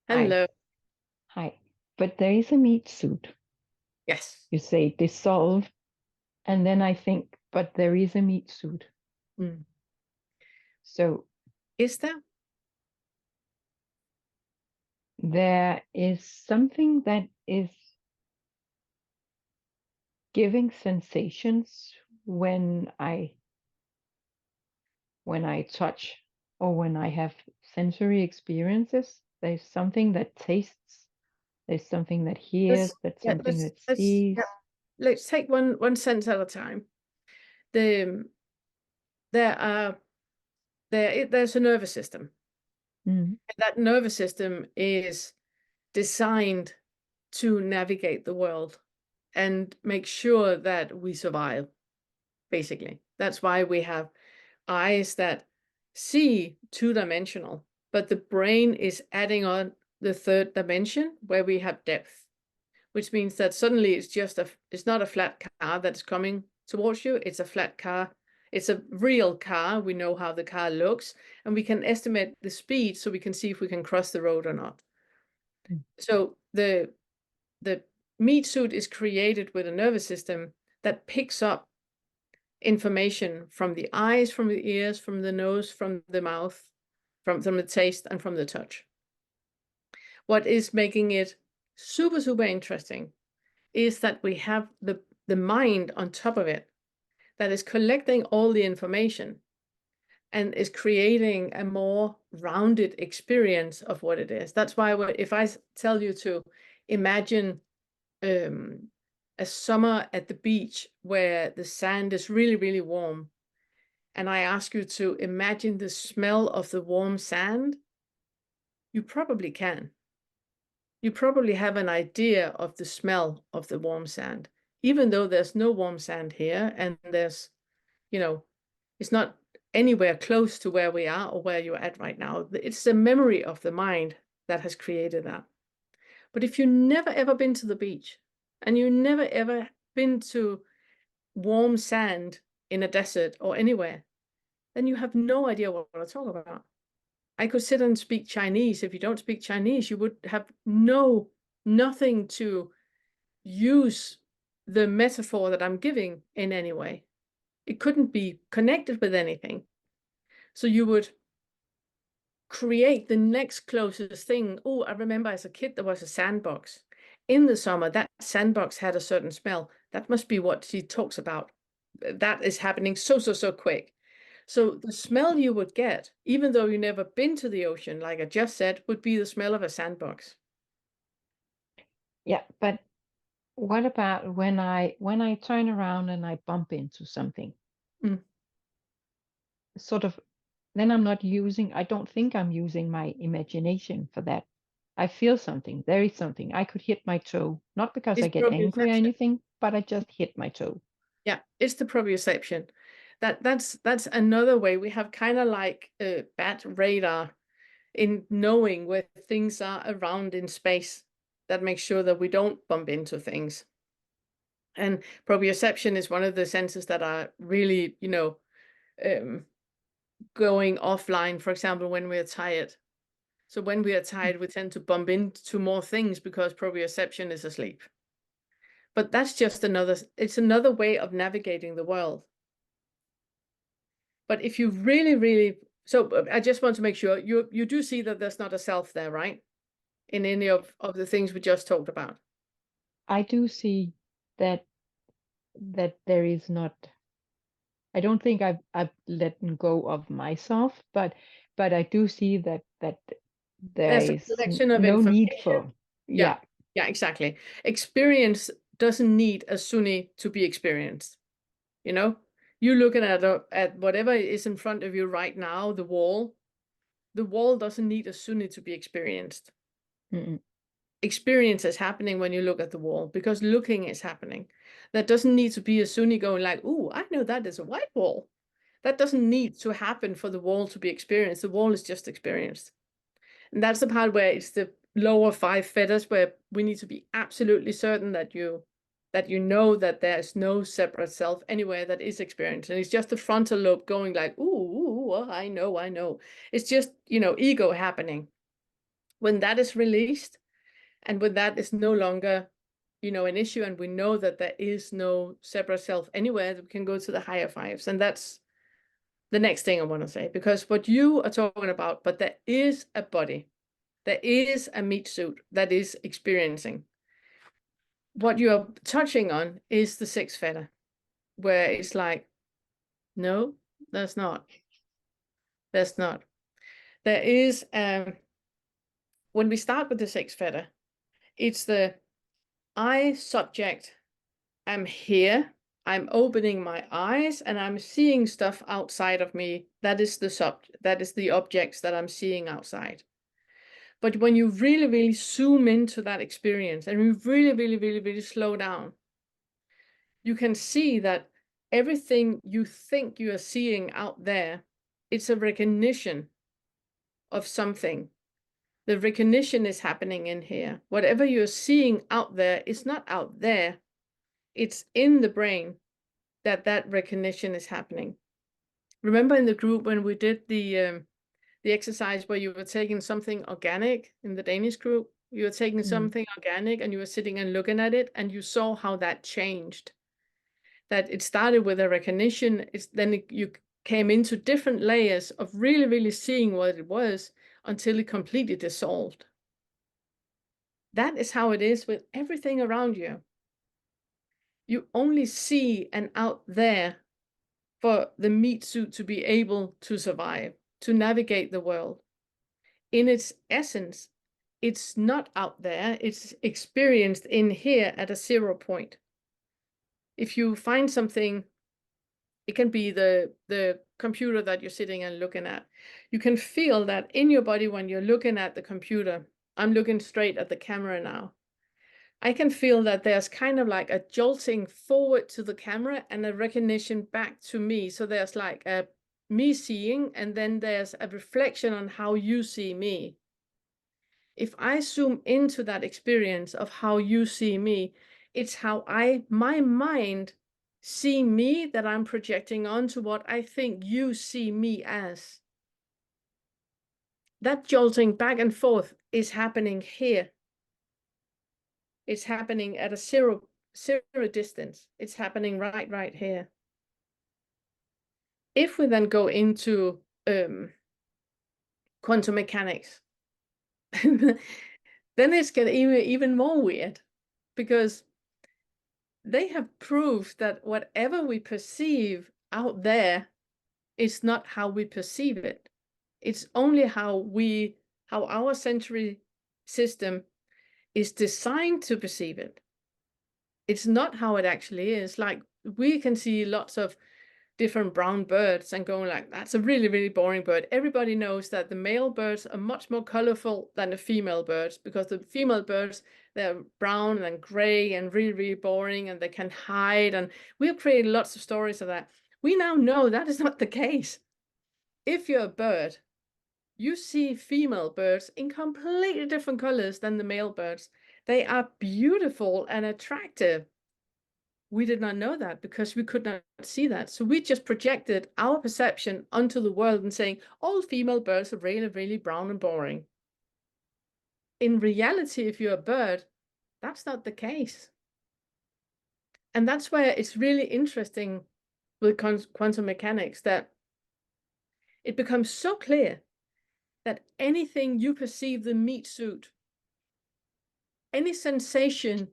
Hi. Hello. Hi. But there is a meat suit. Yes. You say dissolve, and then I think, but there is a meat suit. Mm. So Is there? there is something that is giving sensations when I touch or when I have sensory experiences. There's something that tastes, there's something that hears, Let's there's yeah, something let's that let's sees. yeah. Let's take one sense at a time. The there are there's a nervous system. Mm. And that nervous system is designed to navigate the world and make sure that we survive, basically. That's why we have eyes that see two-dimensional, but the brain is adding on the third dimension where we have depth, which means that suddenly it's not a flat car that's coming towards you. It's a flat car. It's a real car. We know how the car looks, and we can estimate the speed so we can see if we can cross the road or not. Mm. So the meat suit is created with a nervous system that picks up information from the eyes, from the ears, from the nose, from the mouth, from the taste, and from the touch. What is making it super, super interesting is that we have the mind on top of it that is collecting all the information and is creating a more rounded experience of what it is. That's why if I tell you to imagine um, a summer at the beach where the sand is really, really warm, and I ask you to imagine the smell of the warm sand, you probably can. You probably have an idea of the smell of the warm sand, even though there's no warm sand here and you know, it's not anywhere close to where we are or where you're at right now. It's the memory of the mind that has created that. But if you've never ever been to the beach and you never ever been to warm sand in a desert or anywhere, then you have no idea what I talk about. I could sit and speak Chinese. If you don't speak Chinese, you would have nothing to use the metaphor that I'm giving in any way. It couldn't be connected with anything. So you would create the next closest thing. Oh, I remember as a kid, there was a sandbox. In the summer, that sandbox had a certain smell. That must be what she talks about. That is happening so quick. So the smell you would get, even though you've never been to the ocean, like I just said, would be the smell of a sandbox. Yeah, but what about when I turn around and I bump into something? Mm. Sort of, then I don't think I'm using my imagination for that. I feel something. There is something. I could hit my toe, not because I It's get angry or proprioception. anything, but I just hit my toe. Yeah, it's the proprioception. That's another way. We have kind of like a bat radar in knowing where things are around in space that makes sure that we don't bump into things. And proprioception is one of the senses that are really, um, going offline, for example, when we're tired. So when we are tired, we tend to bump into more things because proprioception is asleep. But that's just it's another way of navigating the world. But if you really, so I just want to make sure you do see that there's not a self there, right? In any of the things we just talked about. I do see that there is not. I don't think I've let go of myself, but I do see that there There's a is collection of no information. need for. Yeah, Yeah. yeah, exactly. Experience doesn't need a Sunni to be experienced. You know, you looking at whatever is in front of you right now, the wall. The wall doesn't need a Sunni to be experienced. Mm-mm. Experience is happening when you look at the wall because looking is happening. That doesn't need to be a Sunni going like, "Ooh, I know that is a white wall." That doesn't need to happen for the wall to be experienced. The wall is just experienced. And that's the part where it's the lower five feathers where we need to be absolutely certain that you know that there's no separate self anywhere that is experienced. And it's just the frontal lobe going like, ooh, I know. It's just, ego happening. When that is released, and when that is no longer, an issue, and we know that there is no separate self anywhere, we can go to the higher fives. And that's the next thing I want to say, because what you are talking about, but there is a body, there is a meat suit that is experiencing. What you are touching on is the sixth fetter, where it's like, no, that's not. That's not. There is, when we start with the sixth fetter, it's the I subject, I'm here, I'm opening my eyes, and I'm seeing stuff outside of me. That is the objects that I'm seeing outside. But when you really, really zoom into that experience, and you really, really, really, really slow down, you can see that everything you think you are seeing out there, it's a recognition of something. The recognition is happening in here. Whatever you're seeing out there is not out there. It's in the brain that recognition is happening. Remember in the group when we did the exercise where you were taking something organic in the Danish group? You were taking something organic and you were sitting and looking at it, and you saw how that changed. That it started with a recognition, you came into different layers of really, really seeing what it was until it completely dissolved. That is how it is with everything around you. You only see an out there for the meat suit to be able to survive, to navigate the world. In its essence, it's not out there, it's experienced in here at a 0 point. If you find something, it can be the computer that you're sitting and looking at. You can feel that in your body when you're looking at the computer. I'm looking straight at the camera now. I can feel that there's kind of like a jolting forward to the camera and a recognition back to me. So there's like a me seeing, and then there's a reflection on how you see me. If I zoom into that experience of how you see me, it's how my mind see me that I'm projecting onto what I think you see me as. That jolting back and forth is happening here. It's happening at a zero distance. It's happening right here. If we then go into quantum mechanics, then it's getting even more weird, because they have proved that whatever we perceive out there is not how we perceive it. It's only how our sensory system is designed to perceive it. It's not how it actually is. Like, we can see lots of different brown birds and going like, that's a really, really boring bird. Everybody knows that the male birds are much more colorful than the female birds, because the female birds, they're brown and gray and really, really boring, and they can hide. And we've created lots of stories of that. We now know that is not the case. If you're a bird, you see female birds in completely different colors than the male birds. They are beautiful and attractive. We did not know that because we could not see that. So we just projected our perception onto the world and saying, all female birds are really, really brown and boring. In reality, if you're a bird, that's not the case. And that's where it's really interesting with quantum mechanics, that it becomes so clear that anything you perceive the meat suit, any sensation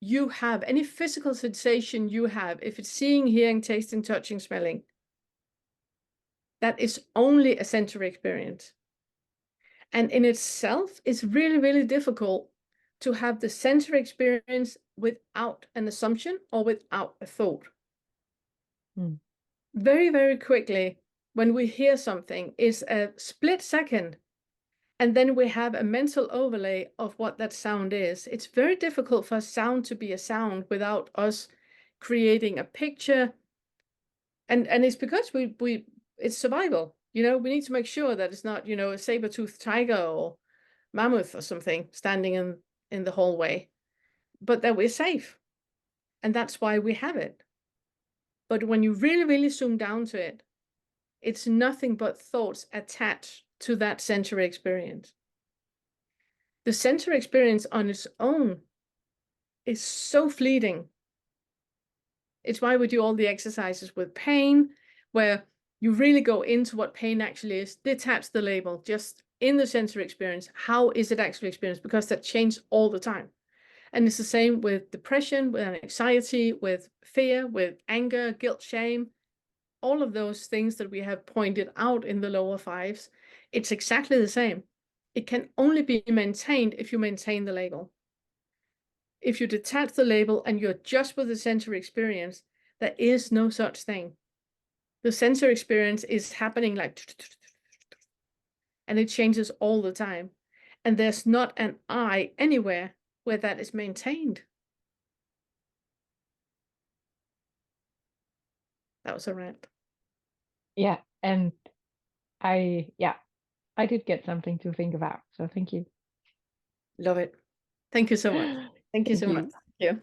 you have, any physical sensation you have, if it's seeing, hearing, tasting, touching, smelling, that is only a sensory experience. And in itself, it's really, really difficult to have the sensory experience without an assumption or without a thought. Very, very quickly, when we hear something, is a split second, and then we have a mental overlay of what that sound is. It's very difficult for a sound to be a sound without us creating a picture. And it's because it's survival. We need to make sure that it's not, a saber-toothed tiger or mammoth or something standing in the hallway, but that we're safe. And that's why we have it. But when you really, really zoom down to it, it's nothing but thoughts attached to that sensory experience. The sensory experience on its own is so fleeting. It's why we do all the exercises with pain, where you really go into what pain actually is, detach the label, just in the sensory experience. How is it actually experienced? Because that changes all the time. And it's the same with depression, with anxiety, with fear, with anger, guilt, shame, all of those things that we have pointed out in the lower fives. It's exactly the same. It can only be maintained if you maintain the label. If you detach the label and you're just with the sensory experience, there is no such thing. The sensory experience is happening like, and it changes all the time. And there's not an I anywhere where that is maintained. That was a rant. Yeah, and I did get something to think about. So thank you. Love it. Thank you so much. Thank you Thank so much. you. Thank you.